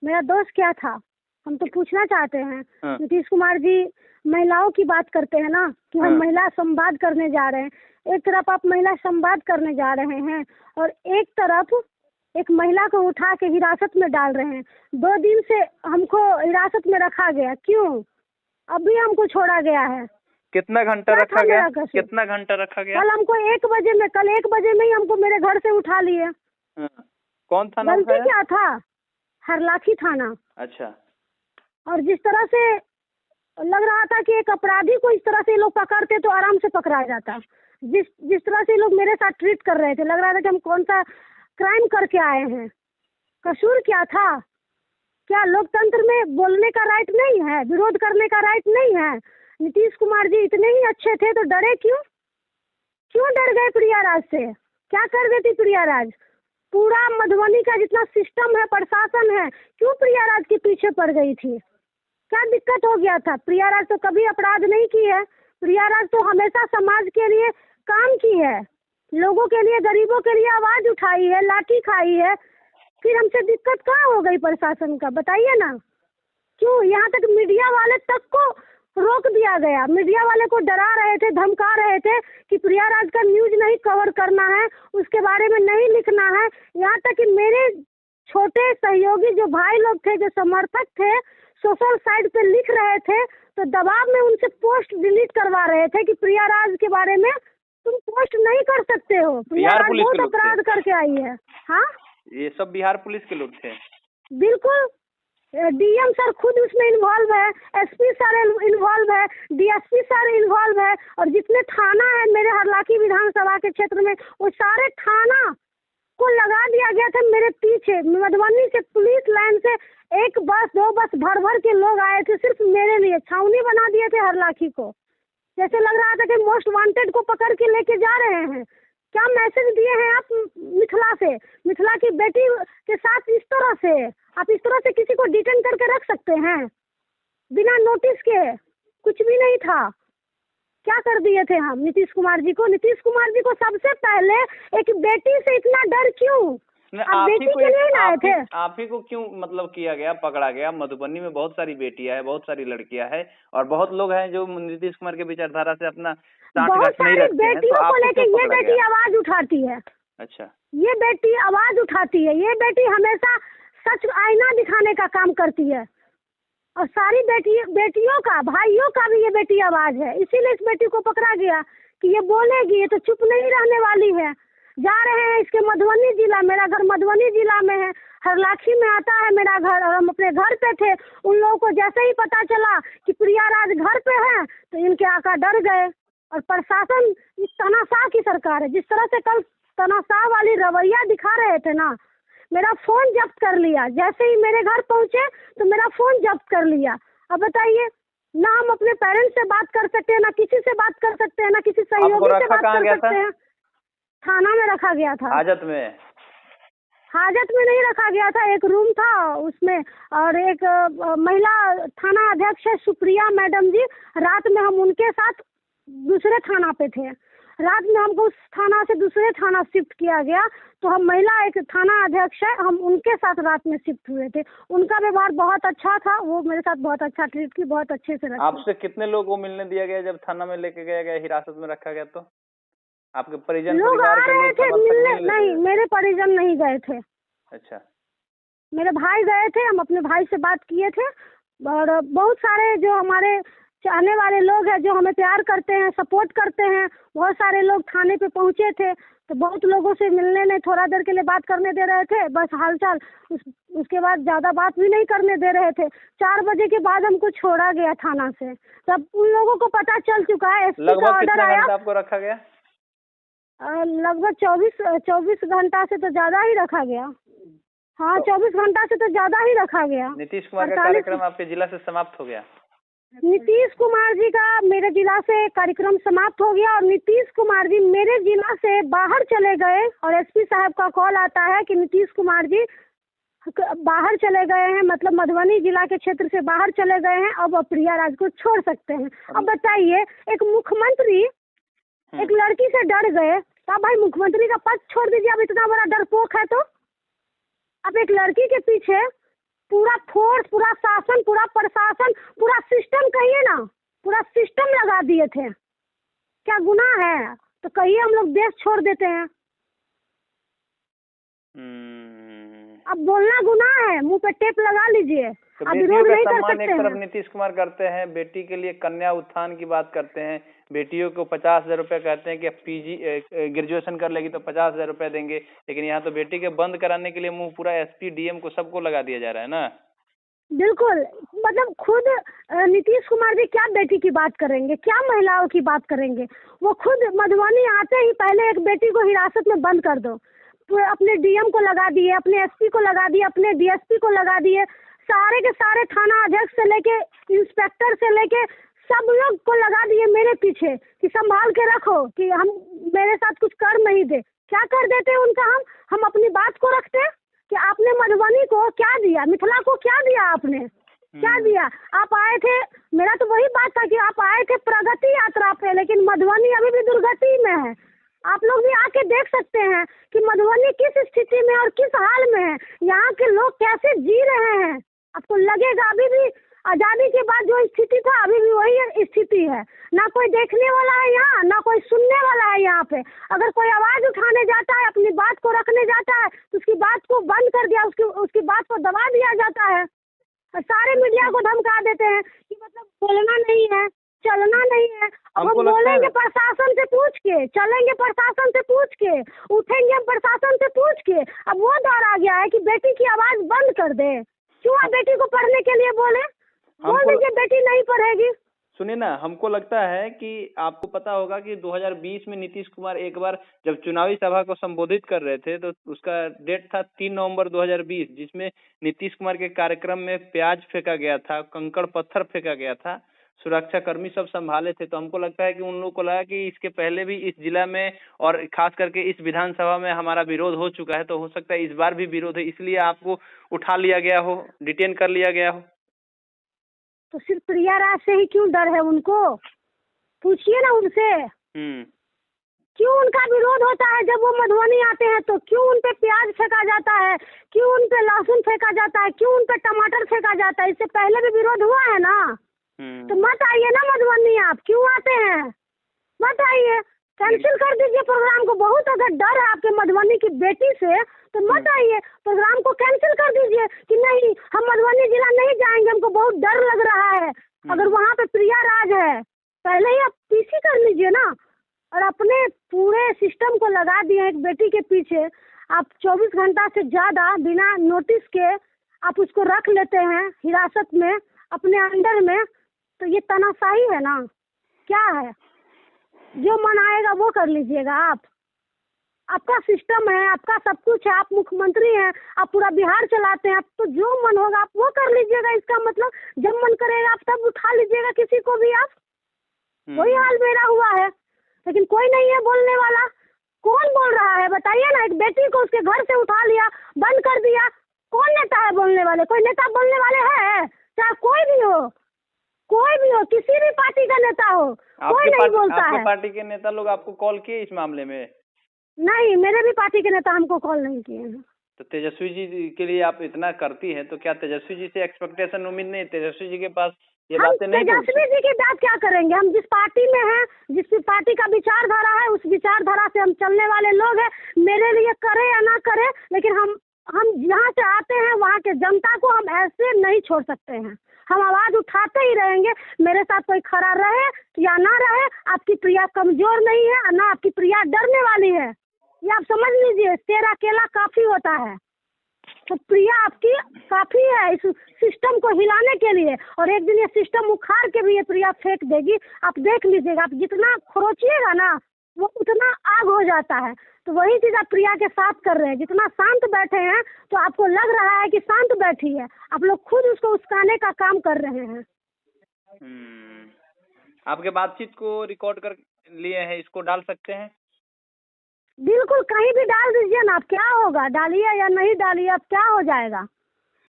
मेरा दोष क्या था, हम तो पूछना चाहते हैं। हाँ। नीतीश कुमार जी महिलाओं की बात करते हैं ना कि हम हाँ। महिला संवाद करने जा रहे हैं। एक तरफ आप महिला संवाद करने जा रहे हैं और एक तरफ एक महिला को उठा के हिरासत में डाल रहे हैं। 2 दिन से हमको हिरासत में रखा गया, क्यों? अभी हमको छोड़ा गया है। कितना घंटा क्या रखा था गया? मेरा कसूर? कितना घंटा रखा गया? कल 1 बजे में ही हमको मेरे घर से उठा लिए। हाँ। कौन थाना गलती उठाया? क्या था? हरलाखी थाना। अच्छा। और जिस तरह से लग रहा था कि एक अपराधी को इस तरह से ये लोग पकड़ते तो आराम से पकड़ा जाता। जिस तरह से ये लोग मेरे साथ ट्रीट कर रहे थे, लग रहा था कि हम कौन सा क्राइम करके आए हैं। कसूर क्या था? क्या लोकतंत्र में बोलने का राइट नहीं है? विरोध करने का राइट नहीं है? नीतीश कुमार जी इतने ही अच्छे थे तो डरे क्यों? क्यों डर गए प्रियाराज से? क्या कर देती प्रियाराज? पूरा मधुबनी का जितना सिस्टम है, प्रशासन है, क्यों प्रियाराज के पीछे पड़ गई थी? क्या दिक्कत हो गया था? प्रियाराज तो कभी अपराध नहीं की है। प्रियाराज तो हमेशा समाज के लिए काम की है, लोगों के लिए, गरीबों के लिए आवाज उठाई है, लाठी खाई है। फिर हमसे दिक्कत कहाँ हो गई प्रशासन का, बताइए ना। क्यों यहाँ तक मीडिया वाले तक को रोक दिया गया? मीडिया वाले को डरा रहे थे, धमका रहे थे कि प्रियाराज का न्यूज नहीं कवर करना है, उसके बारे में नहीं लिखना है। यहाँ तक कि मेरे छोटे सहयोगी जो भाई लोग थे, जो समर्थक थे, सोशल साइट पे लिख रहे थे तो दबाव में उनसे पोस्ट डिलीट करवा रहे थे कि प्रियाराज के बारे में तुम पोस्ट नहीं कर सकते हो, प्रियाराज बहुत अपराध करके आई है। हाँ, ये सब बिहार पुलिस के लोग थे? बिल्कुल। डीएम सर खुद उसमें इन्वॉल्व है, एसपी सर इन्वॉल्व है, डीएसपी सर इन्वॉल्व है, और जितने थाना है मेरे हरलाखी विधानसभा के क्षेत्र में, वो सारे थाना को लगा दिया गया था मेरे पीछे। मधुबनी से पुलिस लाइन से 1 बस 2 बस भर भर के लोग आए थे सिर्फ मेरे लिए। छावनी बना दिए थे हरलाखी को, जैसे लग रहा था कि मोस्ट वांटेड को पकड़ के लेके जा रहे हैं। क्या मैसेज दिए हैं आप मिथिला से? मिथिला की बेटी के साथ इस तरह से आप इस तरह से किसी को डिटेन करके रख सकते हैं बिना नोटिस के? कुछ भी नहीं था। क्या कर दिए थे हम नीतीश कुमार जी को? नीतीश कुमार जी को सबसे पहले एक बेटी से इतना डर क्यों? आप बेटी के लिए लाए थे? आप ही को क्यों मतलब किया गया, पकड़ा गया? मधुबनी में बहुत सारी बेटियां है, बहुत सारी लड़कियां है, और बहुत लोग हैं जो नीतीश कुमार के विचारधारा से अपना बहुत सारी बेटियों को लेके ये बेटी आवाज उठाती है। अच्छा, ये बेटी आवाज उठाती है। ये बेटी हमेशा सच आईना दिखाने का काम करती है, और सारी बेटियों का, भाइयों का भी ये बेटी आवाज है। इसीलिए इस बेटी को पकड़ा गया कि ये बोलेगी, ये तो चुप नहीं रहने वाली है। जा रहे हैं इसके मधुबनी जिला, मेरा घर मधुबनी जिला में है, हरलाखी में आता है मेरा घर, और हम अपने घर पे थे। उन लोगों को जैसे ही पता चला कि प्रियाराज घर पे है तो इनके आका डर गए। और प्रशासन तानाशाह की सरकार है। जिस तरह से कल तानाशाह वाली रवैया दिखा रहे थे ना, मेरा फोन जब्त कर लिया। जैसे ही मेरे घर पहुंचे तो मेरा फोन जब्त कर लिया। अब बताइए, ना हम अपने पेरेंट्स से बात कर सकते हैं, ना किसी से बात कर सकते हैं, ना किसी सहयोगी से बात कर सकते हैं। थाना में रखा गया था। हाजत में? हाजत में नहीं रखा गया था, एक रूम था उसमें, और एक महिला थाना अध्यक्ष है सुप्रिया मैडम जी, रात में हम उनके साथ दूसरे थाना पे थे। रात में हमको उस थाना से दूसरे थाना शिफ्ट किया गया, तो हम महिला एक थाना अध्यक्ष है, हम उनके साथ रात में शिफ्ट हुए थे। उनका व्यवहार बहुत अच्छा था, वो मेरे साथ बहुत अच्छा ट्रीट की, बहुत अच्छे से रखा। आपसे कितने लोगों को मिलने दिया गया जब थाना में लेके गया गया, हिरासत में रखा गया? तो आपके परिजन लोग आ रहे थे मिलने? नहीं, मेरे परिजन नहीं गए थे। अच्छा, मेरे भाई गए थे, हम अपने भाई से बात किए थे, और बहुत सारे जो हमारे चाहने वाले लोग हैं, जो हमें प्यार करते हैं, सपोर्ट करते हैं, बहुत सारे लोग थाने पे पहुंचे थे। तो बहुत लोगों से मिलने में थोड़ा देर के लिए बात करने दे रहे थे, बस हालचाल। उसके बाद ज़्यादा बात भी नहीं करने दे रहे थे। 4 बजे के बाद हमको छोड़ा गया थाना से। तब उन लोगों को पता चल चुका है, एसपी का ऑर्डर आया। आपको रखा गया? लगभग 24 घंटा से तो ज़्यादा ही रखा गया। हाँ, 24 घंटा से तो ज़्यादा ही रखा गया। नीतीश कुमार का कार्यक्रम आपके जिला से समाप्त हो गया? नीतीश कुमार जी का मेरे जिला से कार्यक्रम समाप्त हो गया, और नीतीश कुमार जी मेरे जिला से बाहर चले गए, और एसपी साहब का कॉल आता है कि नीतीश कुमार जी बाहर चले गए हैं, मतलब मधुबनी जिला के क्षेत्र से बाहर चले गए हैं, अब प्रियाराज को छोड़ सकते हैं। अब बताइए, एक मुख्यमंत्री एक लड़की से डर गए, तो भाई मुख्यमंत्री का पद छोड़ दीजिए। अब इतना बड़ा डरपोक है तो आप एक लड़की के पीछे पूरा फोर्स, पूरा शासन, पूरा प्रशासन, पूरा सिस्टम कहिए ना, पूरा सिस्टम लगा दिए थे। क्या गुनाह है? तो कहिए हम लोग देश छोड़ देते हैं। अब बोलना गुनाह है, मुंह पे टेप लगा लीजिए। तो अब बेटियों विरोध का नहीं कर सम्मान सकते एक तरफ हैं। नीतीश कुमार करते हैं, बेटी के लिए कन्या उत्थान की बात करते हैं, बेटियों को 50,000 रुपये कहते हैं कि पीजी ग्रेजुएशन कर लेगी तो 50,000 रुपये देंगे, लेकिन यहाँ तो बेटी के बंद कराने के लिए मुंह पूरा एसपी डीएम को सबको लगा दिया जा रहा है ना। बिल्कुल, मतलब खुद नीतीश कुमार जी क्या बेटी की बात करेंगे, क्या महिलाओं की बात करेंगे? वो खुद मधुबनी आते ही पहले एक बेटी को हिरासत में बंद कर दो, अपने डीएम को लगा दिए, अपने एसपी को लगा दिए, अपने डीएसपी को लगा दिए, सारे के सारे थाना अध्यक्ष से लेके इंस्पेक्टर से लेके सब लोग को लगा दिए मेरे पीछे कि संभाल के रखो कि हम मेरे साथ कुछ कर नहीं दे। क्या कर देते उनका? हम अपनी बात को रखते कि आपने मधुबनी को क्या दिया, मिथिला को क्या दिया, आपने क्या दिया? आप आए थे, मेरा तो वही बात था कि आप आए थे प्रगति यात्रा पे, लेकिन मधुबनी अभी भी दुर्गति में है। आप लोग भी आके देख सकते हैं कि मधुबनी किस स्थिति में और किस हाल में है, यहाँ के लोग कैसे जी रहे हैं। आपको लगेगा अभी भी आजादी के बाद जो स्थिति था अभी भी वही स्थिति है। ना कोई देखने वाला है यहाँ, ना कोई सुनने वाला है यहाँ पे। अगर कोई आवाज उठाने जाता है, अपनी बात को रखने जाता है, तो उसकी बात को बंद कर दिया, उसकी बात को दबा दिया जाता है। और सारे मीडिया को धमका देते हैं कि मतलब बोलना नहीं है, चलना नहीं है। अब हम बोलेंगे प्रशासन से पूछ के, चलेंगे प्रशासन से पूछ के, उठेंगे हम प्रशासन से पूछ के। अब वो दौर आ गया है कि बेटी की आवाज बंद कर दे। क्यों आप बेटी को पढ़ने के लिए बोले? बोल दीजिए बेटी नहीं पढ़ेगी। सुनिए ना, हमको लगता है कि आपको पता होगा कि 2020 में नीतीश कुमार एक बार जब चुनावी सभा को संबोधित कर रहे थे तो उसका डेट था 3 नवंबर 2020, जिसमें नीतीश कुमार के कार्यक्रम में प्याज फेंका गया था, कंकड़ पत्थर फेंका गया था, सुरक्षा कर्मी सब संभाले थे। तो हमको लगता है कि उन लोगों को लगा कि इसके पहले भी इस जिला में और खास करके इस विधानसभा में हमारा विरोध हो चुका है, तो हो सकता है इस बार भी विरोध है, इसलिए आपको उठा लिया गया हो, डिटेन कर लिया गया हो। तो सिर्फ प्रिया राज से ही क्यों डर है उनको? पूछिए ना उनसे। क्यों उनका विरोध होता है? जब वो मधुबनी आते हैं तो क्यों उन पे प्याज फेंका जाता है, क्यों उन पे लहसुन फेंका जाता है, क्यों उन पे टमाटर फेंका जाता है? इससे पहले भी विरोध हुआ है ना। तो मत आइए ना मधुबनी। आप क्यों आते हैं? मत आइए, कैंसिल कर दीजिए प्रोग्राम को। बहुत अगर डर है आपके मधुबनी की बेटी से तो मत आइए, प्रोग्राम को कैंसिल कर दीजिए कि नहीं हम मधुबनी जिला नहीं जाएंगे, हमको बहुत डर लग रहा है। अगर वहाँ पे प्रिया राज है, पहले ही आप पीसी कर लीजिए ना। और अपने पूरे सिस्टम को लगा दिए एक बेटी के पीछे। आप 24 घंटा से ज्यादा बिना नोटिस के आप उसको रख लेते हैं हिरासत में अपने अंडर में, तो ये तानाशाही है ना? क्या है? जो मन आएगा वो कर लीजिएगा आप। आपका सिस्टम है, आपका सब कुछ है, आप मुख्यमंत्री हैं, आप पूरा बिहार चलाते हैं, आप तो जो मन होगा आप वो कर लीजिएगा। इसका मतलब जब मन करेगा आप तब उठा लीजिएगा किसी को भी आप। वही हाल मेरा हुआ है, लेकिन कोई नहीं है बोलने वाला। कौन बोल रहा है बताइए ना? एक बेटी को उसके घर से उठा लिया, बंद कर दिया। कौन नेता है बोलने वाले? कोई नेता बोलने वाले है? चाहे कोई भी हो, कोई भी हो, किसी भी पार्टी का नेता हो, कोई नहीं बोलता है। आपके पार्टी के नेता लोग आपको कॉल किए इस मामले में? नहीं, मेरे भी पार्टी के नेता हमको कॉल नहीं किए हैं। तो तेजस्वी जी के लिए आप इतना करती हैं, तो क्या तेजस्वी जी से एक्सपेक्टेशन उम्मीद नहीं? तेजस्वी जी के पास ये बातें नहीं? तेजस्वी जी की बात क्या करेंगे? हम जिस पार्टी में हैं, जिस पार्टी का विचारधारा है, उस विचारधारा से हम चलने वाले लोग हैं। मेरे लिए करे या ना करे, लेकिन हम जहाँ से आते हैं वहाँ के जनता को हम ऐसे नहीं छोड़ सकते हैं। हम आवाज उठाते ही रहेंगे। मेरे साथ कोई खड़ा रहे या ना रहे, आपकी प्रिया कमजोर नहीं है, ना आपकी प्रिया डरने वाली है। ये आप समझ लीजिए, तेरा अकेला काफी होता है। तो प्रिया आपकी काफी है इस सिस्टम को हिलाने के लिए। और एक दिन ये सिस्टम उखाड़ के भी ये प्रिया फेंक देगी, आप देख लीजिएगा। आप जितना खरोचिएगा ना वो उतना आग हो जाता है। तो वही चीज आप प्रिया के साथ कर रहे हैं। जितना शांत बैठे हैं तो आपको लग रहा है कि शांत बैठी है, आप लोग खुद उसको उस्काने का काम कर रहे हैं। आपके बातचीत को रिकॉर्ड कर लिए हैं, इसको डाल सकते हैं? बिल्कुल, कहीं भी डाल दीजिए ना। आप क्या होगा, डालिए या नहीं डालिए, अब क्या हो जाएगा।